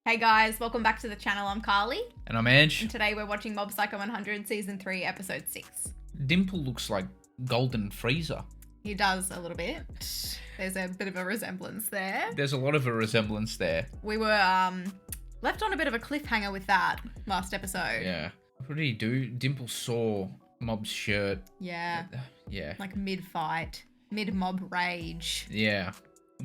Hey guys, welcome back to the channel. I'm Carly. And I'm Ange. And today we're watching Mob Psycho 100 Season 3, Episode 6. Dimple looks like Golden Freezer. He does a little bit. There's a bit of a resemblance there. There's a lot of a resemblance there. We were left on a bit of a cliffhanger with that last episode. Yeah. What did he do? Dimple saw Mob's shirt. Yeah. Yeah. Like mid-fight. Mid-mob rage. Yeah.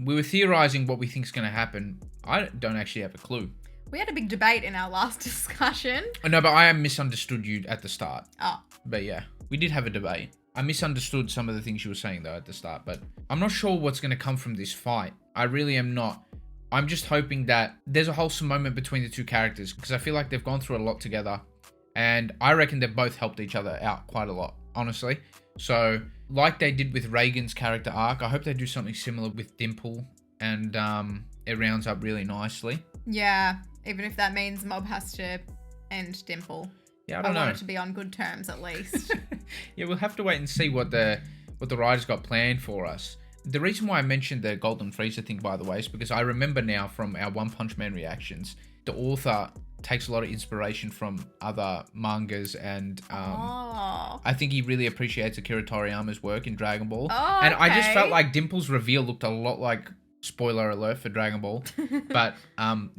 We were theorizing what we think's going to happen. I don't actually have a clue. We had a big debate in our last discussion. No, but I misunderstood you at the start. Oh. But yeah, we did have a debate. I misunderstood some of the things you were saying though at the start, but I'm not sure what's going to come from this fight. I really am not. I'm just hoping that there's a wholesome moment between the two characters because I feel like they've gone through a lot together and I reckon they've both helped each other out quite a lot, honestly. So, like they did with Reigen's character arc, I hope they do something similar with Dimple and it rounds up really nicely. Yeah, even if that means Mob has to end Dimple. Yeah, I don't know. I want it to be on good terms at least. Yeah, we'll have to wait and see what the writers got planned for us. The reason why I mentioned the Golden Freezer thing, by the way, is because I remember now from our One Punch Man reactions, the author takes a lot of inspiration from other mangas and I think he really appreciates Akira Toriyama's work in Dragon Ball. Oh, and I just okay. felt like Dimple's reveal looked a lot like, spoiler alert for Dragon Ball, but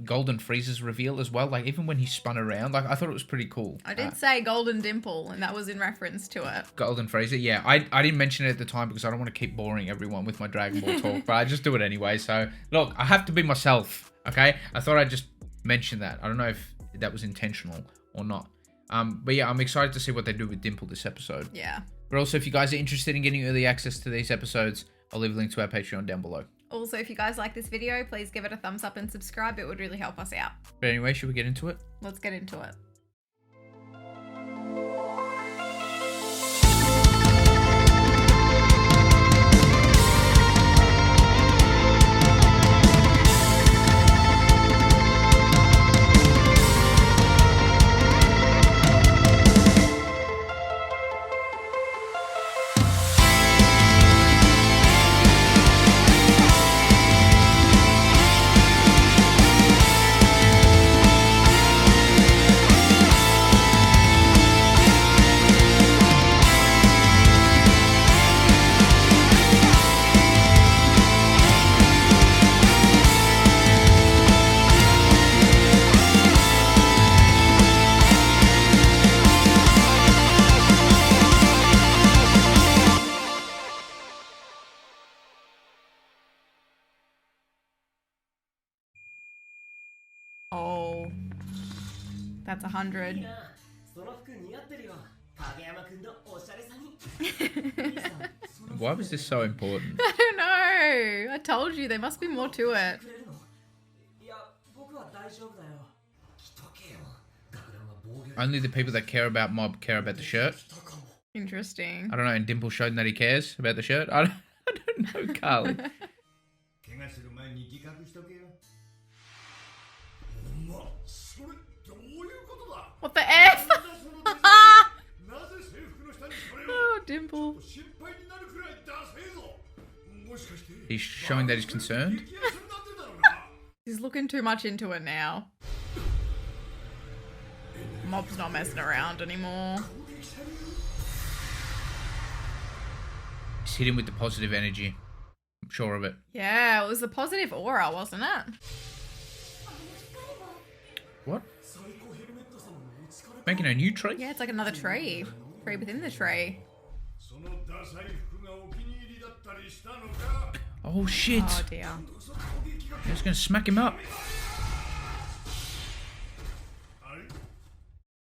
Golden Freezer's reveal as well, like even when he spun around, like I thought it was pretty cool. I did say Golden Dimple, and that was in reference to it. Golden Freezer, yeah. I didn't mention it at the time because I don't want to keep boring everyone with my Dragon Ball talk, but I just do it anyway. So, look, I have to be myself, okay? I thought I'd just mention that. I don't know if that was intentional or not. But yeah, I'm excited to see what they do with Dimple this episode. Yeah. But also, if you guys are interested in getting early access to these episodes, I'll leave a link to our Patreon down below. Also, if you guys like this video, please give it a thumbs up and subscribe. It would really help us out. But anyway, should we get into it? Let's get into it. Oh, that's 100. Why was this so important? I don't know. I told you there must be more to it. Only the people that care about Mob care about the shirt. Interesting. I don't know, and Dimple showed that he cares about the shirt. I don't know, Carly. What the F? Oh, Dimple. He's showing that he's concerned. He's looking too much into it now. Mob's not messing around anymore. He's hit him with the positive energy. I'm sure of it. Yeah, it was a positive aura, wasn't it? What? Making a new tree? Yeah, it's like another tree. Tree within the tree. Oh shit! Oh dear. I was gonna smack him up.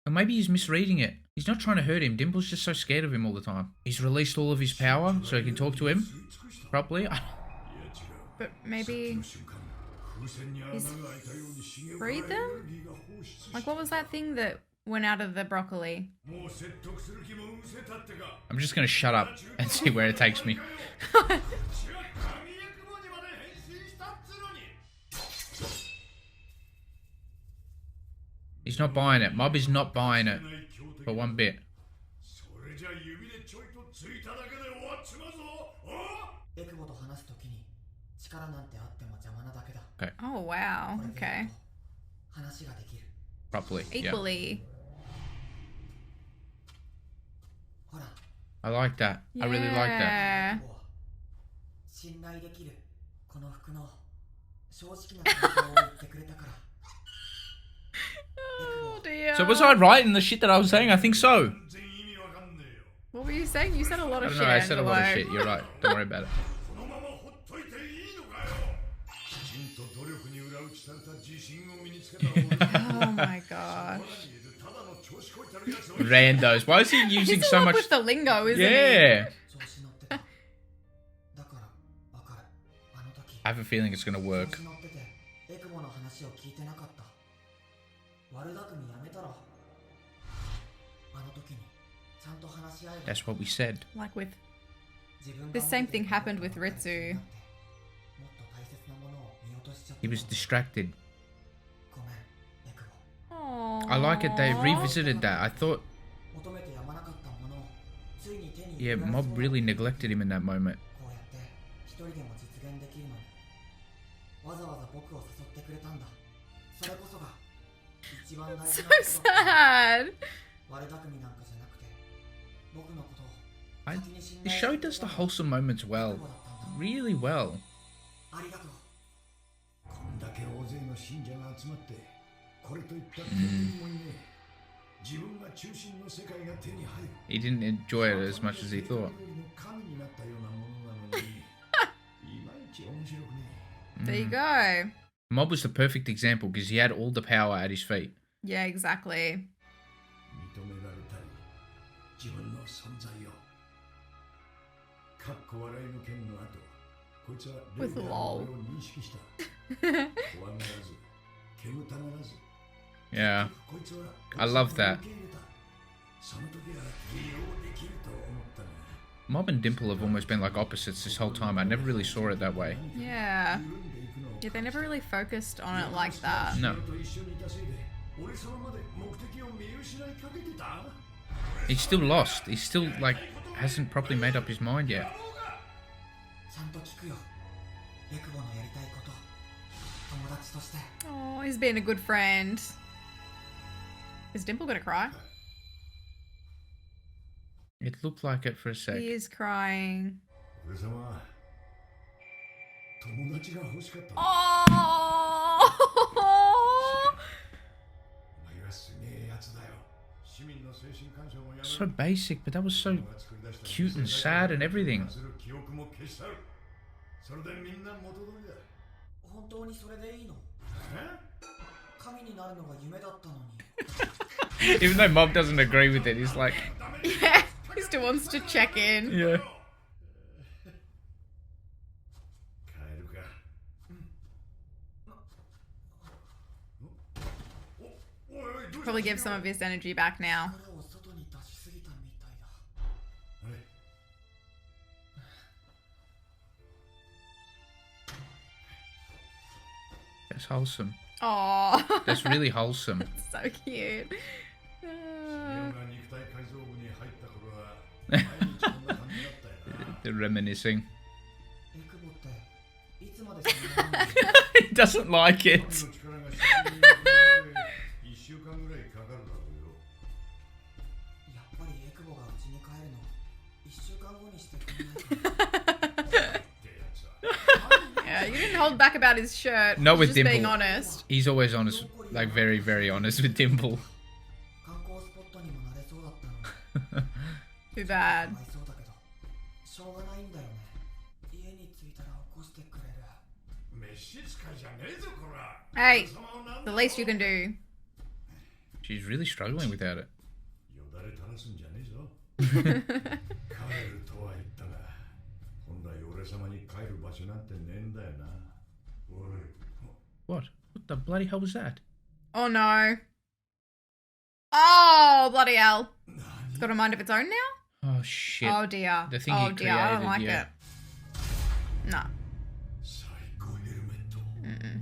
Or maybe he's misreading it. He's not trying to hurt him. Dimple's just so scared of him all the time. He's released all of his power so he can talk to him properly. But maybe he's freed them? Like, what was that thing that went out of the broccoli? I'm just gonna shut up and see where it takes me. He's not buying it. Mob is not buying it for one bit. Oh, wow. Okay. properly. Equally. Yeah. I like that. I really like that. Yeah. Oh dear. So was I right in the shit that I was saying? I think so. What were you saying? You said a lot I of don't shit. know. I said a lot of Angelo. shit. You're right. Don't worry about it. Oh my gosh. Randos. Why is he using He's so a lot much? with the lingo, isn't he? Yeah. I have a feeling it's gonna work. That's what we said. Like with... The same thing happened with Ritsu. He was distracted. Aww. I like it. They revisited that. I thought, yeah, Mob really neglected him in that moment. So sad. The show does the wholesome moments well, really well. He didn't enjoy it as much as he thought. There you go. Mob was the perfect example because he had all the power at his feet. Yeah, exactly. With lol. Yeah, I love that. Mob and Dimple have almost been like opposites this whole time. I never really saw it that way. Yeah. Yeah, they never really focused on it like that. No. He's still lost. He's still, like, hasn't properly made up his mind yet. Oh, he's being a good friend. Is Dimple gonna cry? It looked like it for a sec. He is crying. Oh! So basic, but that was so cute and sad and everything. Even though Mob doesn't agree with it, he's like... Yeah, he still wants to check in. Yeah. Probably give some of his energy back now. That's wholesome. Oh, That's really wholesome. so cute. They're reminiscing. He doesn't like it. Yeah, you didn't hold back about his shirt. Not He's with just Dimple. being honest. He's always honest, like very, very honest with Dimple. Too bad. Hey, the least you can do. She's really struggling without it. What? What the bloody hell was that? Oh no. Oh, bloody hell. It's got a mind of its own now? Oh shit. Oh dear. The thing oh he dear, I don't like created, it. No. Mm-mm.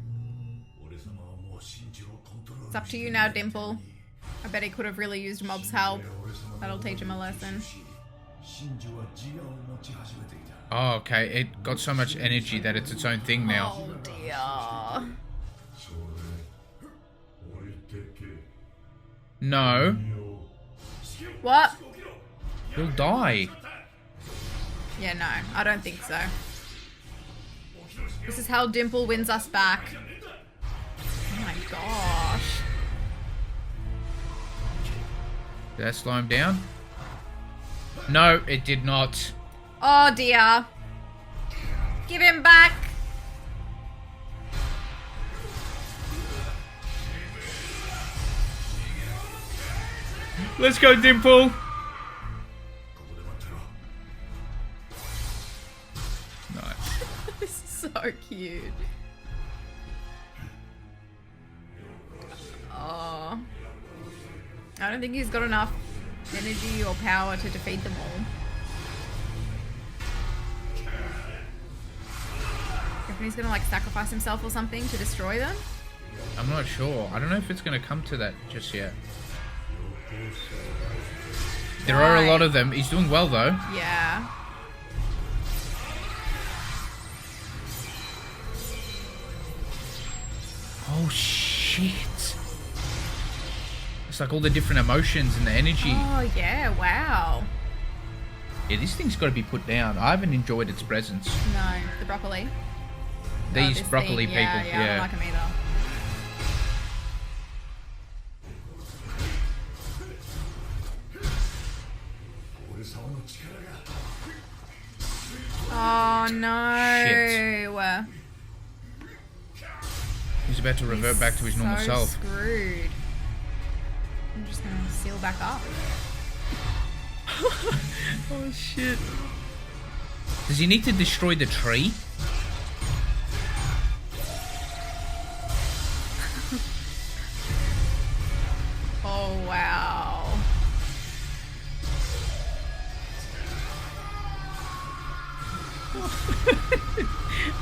It's up to you now, Dimple. I bet he could have really used Mob's help. That'll teach him a lesson. Oh, okay. It got so much energy that it's its own thing now. Oh dear. No. What? He'll die. Yeah, no, I don't think so. This is how Dimple wins us back. Oh my gosh. Did that slow him down? No, it did not. Oh dear. Give him back. Let's go, Dimple. Nice. This is so cute. Oh. I don't think he's got enough energy or power to defeat them all. Reckon he's gonna like sacrifice himself or something to destroy them? I'm not sure. I don't know if it's going to come to that just yet. There are a lot of them. He's doing well, though. Yeah. Oh, shit. It's like all the different emotions and the energy. Oh, yeah. Wow. Yeah, this thing's got to be put down. I haven't enjoyed its presence. No, the broccoli. These this broccoli thing. people. Yeah, I don't like them either. Oh no. Shit. He's about to revert back to his normal so self. Screwed. I'm just gonna seal back up. Oh shit. Does he need to destroy the tree? Oh wow.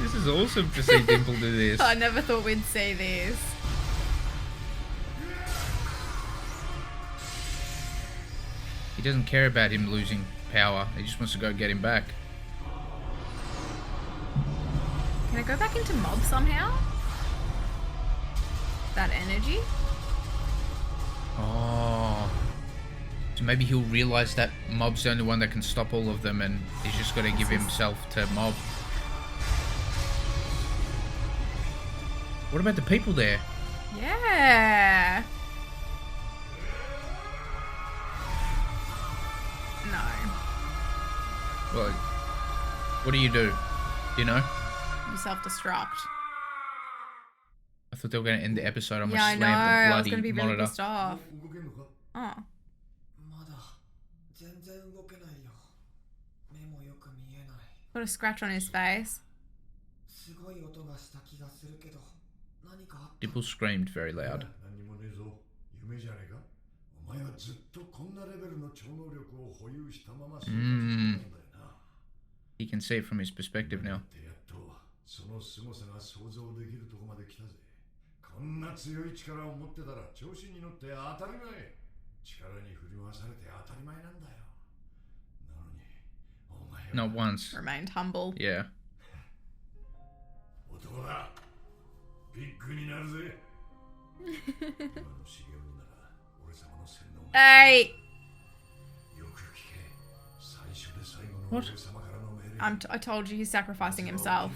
This is awesome to see Dimple do this. I never thought we'd see this. He doesn't care about him losing power. He just wants to go get him back. Can I go back into mob somehow? That energy? Oh. So maybe he'll realise that Mob's the only one that can stop all of them and he's just got to give himself to Mob. What about the people there? Yeah. No. Well, what do? Do you know? You self-destruct. I thought they were going to end the episode on Yeah, I a know. slam I was the going to bloody be really monitor. pissed off. Oh. Got a scratch on his face. Dimple screamed very loud. He can see it from his perspective now. Not once. Remained humble. Yeah. Hey! What? I told you he's sacrificing himself.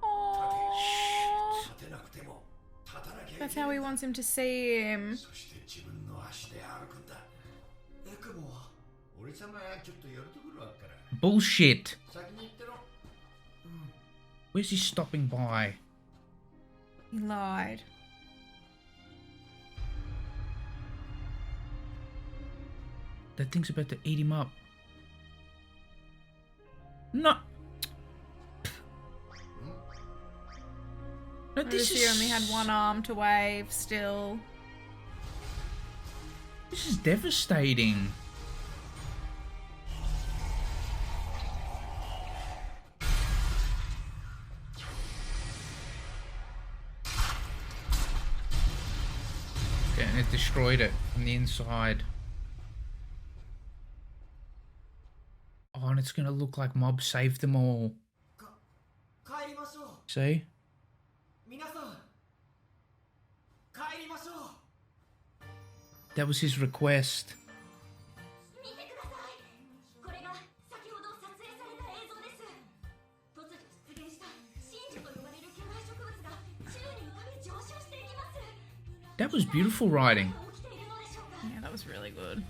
Oh. That's how he wants him to see him. Bullshit. Where's he stopping by? He lied. That thing's about to eat him up. No. No, this He only had one arm to wave still. This is devastating. Okay, and it destroyed it from the inside. Oh, and it's gonna look like Mob saved them all. See? That was his request. That was beautiful writing. Yeah, that was really good.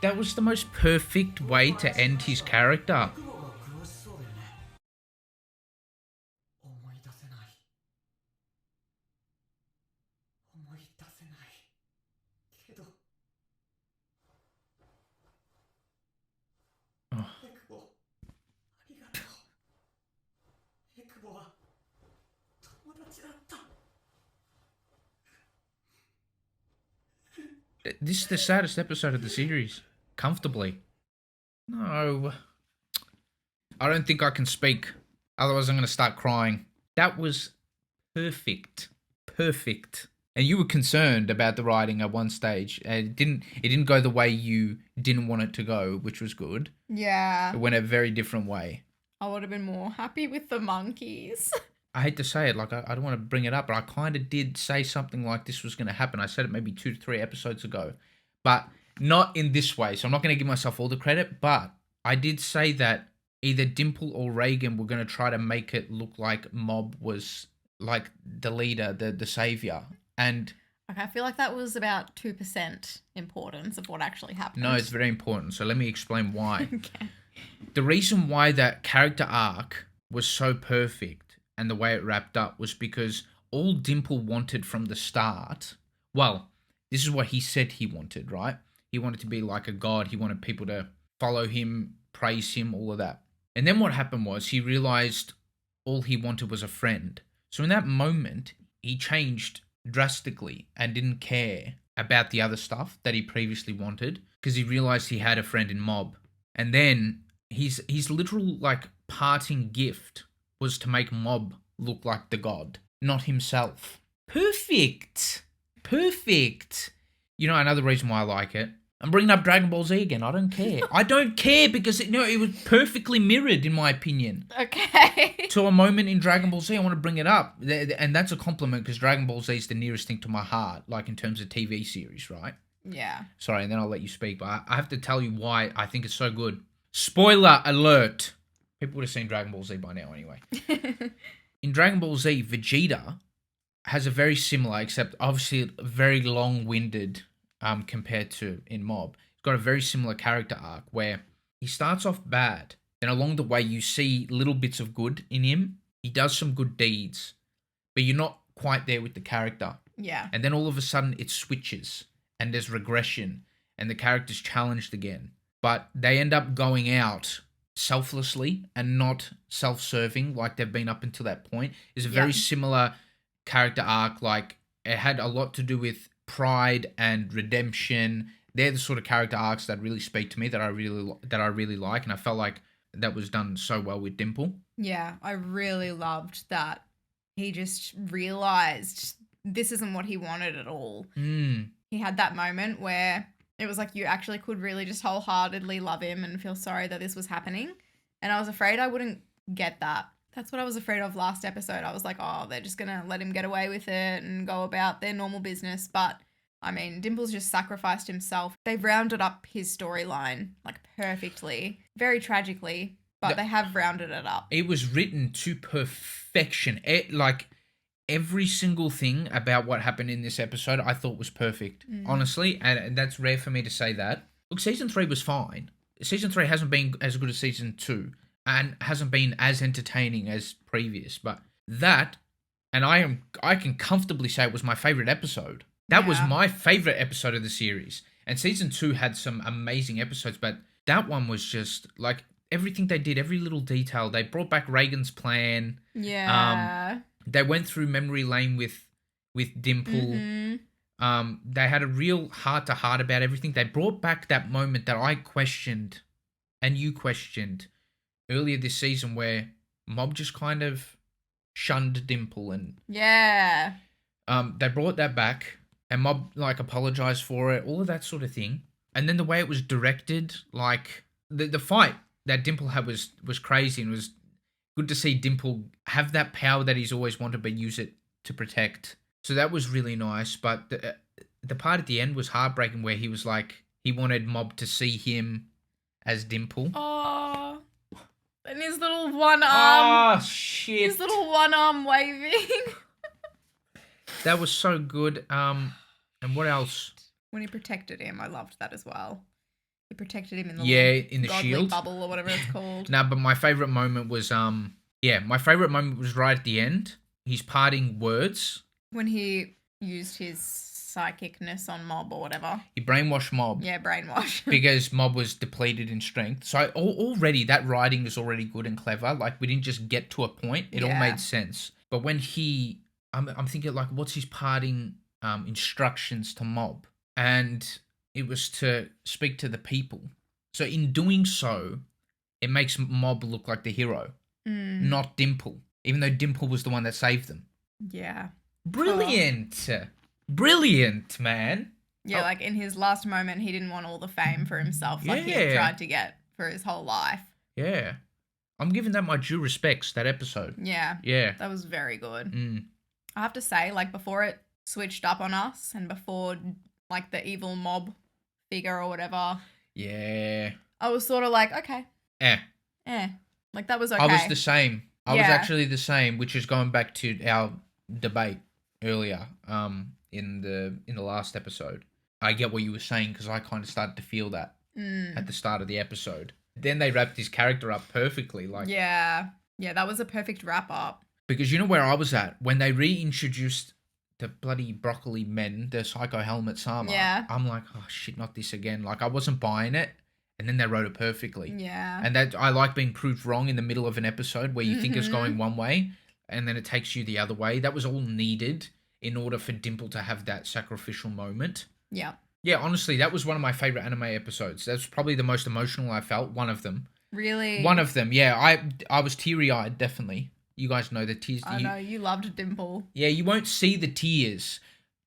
That was the most perfect way to end his character. Oh. This is the saddest episode of the series. Comfortably. No. I don't think I can speak. Otherwise I'm going to start crying. That was perfect. Perfect. And you were concerned about the writing at one stage. It didn't go the way you didn't want it to go, which was good. Yeah. It went a very different way. I would have been more happy with the monkeys. I hate to say it, like I don't want to bring it up, but I kind of did say something like this was going to happen. I said it maybe 2 to 3 episodes ago, but not in this way. So I'm not going to give myself all the credit, but I did say that either Dimple or Reigen were going to try to make it look like Mob was like the leader, the savior. And okay, I feel like that was about 2% importance of what actually happened. no, it's very important. So let me explain why. Okay. The reason why that character arc was so perfect and the way it wrapped up was because all Dimple wanted from the start, well, this is what he said he wanted, right? He wanted to be like a god. He wanted people to follow him, praise him, all of that. And then what happened was he realized all he wanted was a friend. So in that moment, he changed drastically and didn't care about the other stuff that he previously wanted because he realized he had a friend in Mob. And then his literal like parting gift was to make Mob look like the god, not himself. Perfect. Perfect. You know, another reason why I like it. I'm bringing up Dragon Ball Z again. I don't care. I don't care because it was perfectly mirrored, in my opinion. Okay. To a moment in Dragon Ball Z, I want to bring it up. And that's a compliment because Dragon Ball Z is the nearest thing to my heart, like in terms of TV series, right? Yeah. Sorry, and then I'll let you speak, but I have to tell you why I think it's so good. Spoiler alert. People would have seen Dragon Ball Z by now anyway. In Dragon Ball Z, Vegeta has a very similar, except obviously very long-winded compared to in Mob. He's got a very similar character arc where he starts off bad. Then along the way, you see little bits of good in him. He does some good deeds, but you're not quite there with the character. Yeah. And then all of a sudden it switches and there's regression and the character's challenged again. But they end up going out selflessly and not self-serving like they've been up until that point. It's a very similar character arc. Like it had a lot to do with pride and redemption. They're the sort of character arcs that really speak to me, that I really like, and I felt like that was done so well with Dimple. Yeah, I really loved that. He just realized this isn't what he wanted at all. He had that moment where it was like you actually could really just wholeheartedly love him and feel sorry that this was happening. And I was afraid I wouldn't get that. That's what I was afraid of last episode. I was like, oh, they're just going to let him get away with it and go about their normal business. But, I mean, Dimple's just sacrificed himself. They've rounded up his storyline, like, perfectly. Very tragically, but they have rounded it up. It was written to perfection. Like, every single thing about what happened in this episode I thought was perfect, honestly. And that's rare for me to say that. Look, Season 3 was fine. Season 3 hasn't been as good as Season 2. And hasn't been as entertaining as previous, but that, and I can comfortably say it was my favorite episode. That was my favorite episode of the series. And Season 2 had some amazing episodes, but that one was just like everything they did, every little detail. They brought back Reagan's plan. Yeah. They went through memory lane with Dimple. They had a real heart-to-heart about everything. They brought back that moment that I questioned, and you questioned, earlier this season, where Mob just kind of shunned Dimple, and they brought that back, and Mob like apologized for it, all of that sort of thing. And then the way it was directed, like the fight that Dimple had was crazy, and it was good to see Dimple have that power that he's always wanted, but use it to protect. So that was really nice. But the part at the end was heartbreaking, where he was like, he wanted Mob to see him as Dimple. Oh, and his little one arm. Oh, shit. His little one arm waving. That was so good. And what else? When he protected him, I loved that as well. He protected him in the in the godly shield bubble or whatever it's called. No, but my favorite moment was my favorite moment was right at the end. His parting words. When he used his psychicness on Mob or whatever. He brainwashed Mob. Yeah, brainwash. Because Mob was depleted in strength. So already that writing was already good and clever. Like, we didn't just get to a point. It all made sense. But when I'm thinking, like, what's his parting instructions to Mob? And it was to speak to the people. So in doing so, it makes Mob look like the hero, not Dimple. Even though Dimple was the one that saved them. Yeah. Brilliant. Brilliant, man. Yeah, like in his last moment, he didn't want all the fame for himself like he had tried to get for his whole life. Yeah. I'm giving that my due respects, that episode. Yeah. Yeah. That was very good. I have to say, like, before it switched up on us and before, like, the evil Mob figure or whatever. Yeah. I was sort of like, okay. Like, that was okay. I was the same. I was actually the same, which is going back to our debate earlier in the last episode. I get what you were saying, because I kind of started to feel that at the start of the episode. Then they wrapped his character up perfectly. Like, yeah, that was a perfect wrap up. Because you know where I was at? When they reintroduced the bloody broccoli men, the Psycho Helmet Sama. Yeah. I'm like, oh shit, not this again. Like, I wasn't buying it. And then they wrote it perfectly. Yeah. And that I like being proved wrong in the middle of an episode where you think it's going one way and then it takes you the other way. That was all needed in order for Dimple to have that sacrificial moment. Yeah. Yeah, honestly, that was one of my favorite anime episodes. That's probably the most emotional I felt. One of them. Really? One of them, yeah. I was teary-eyed, definitely. You guys know the tears. I know, you loved Dimple. Yeah, you won't see the tears.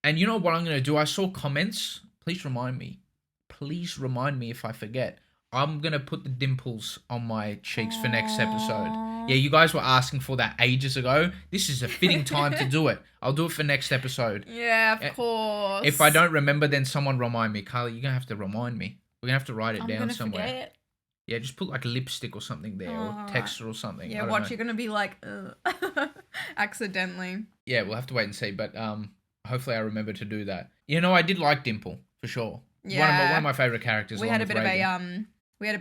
And you know what I'm going to do? I saw comments. Please remind me. Please remind me if I forget. I'm going to put the dimples on my cheeks for next episode. Yeah, you guys were asking for that ages ago. This is a fitting time to do it. I'll do it for next episode. Yeah, of course. If I don't remember, then someone remind me. Carly, you're going to have to remind me. We're going to have to write it down somewhere. Forget. Yeah, just put like lipstick or something there, or texture or something. Yeah, watch, you're going to be like, accidentally. Yeah, we'll have to wait and see, but hopefully I remember to do that. You know, I did like Dimple, for sure. Yeah. One of my favourite characters. We had a bit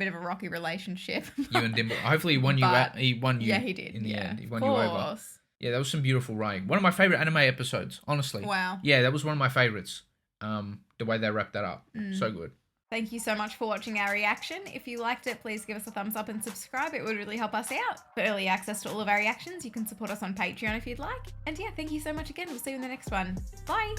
of a rocky relationship. You and Dimple. Hopefully he won you. He won you. Yeah, he did. In the end, he won you over. Yeah, that was some beautiful writing. One of my favorite anime episodes, honestly. Wow. Yeah, that was one of my favorites. The way they wrapped that up, so good. Thank you so much for watching our reaction. If you liked it, please give us a thumbs up and subscribe. It would really help us out. For early access to all of our reactions, you can support us on Patreon if you'd like. And yeah, thank you so much again. We'll see you in the next one. Bye.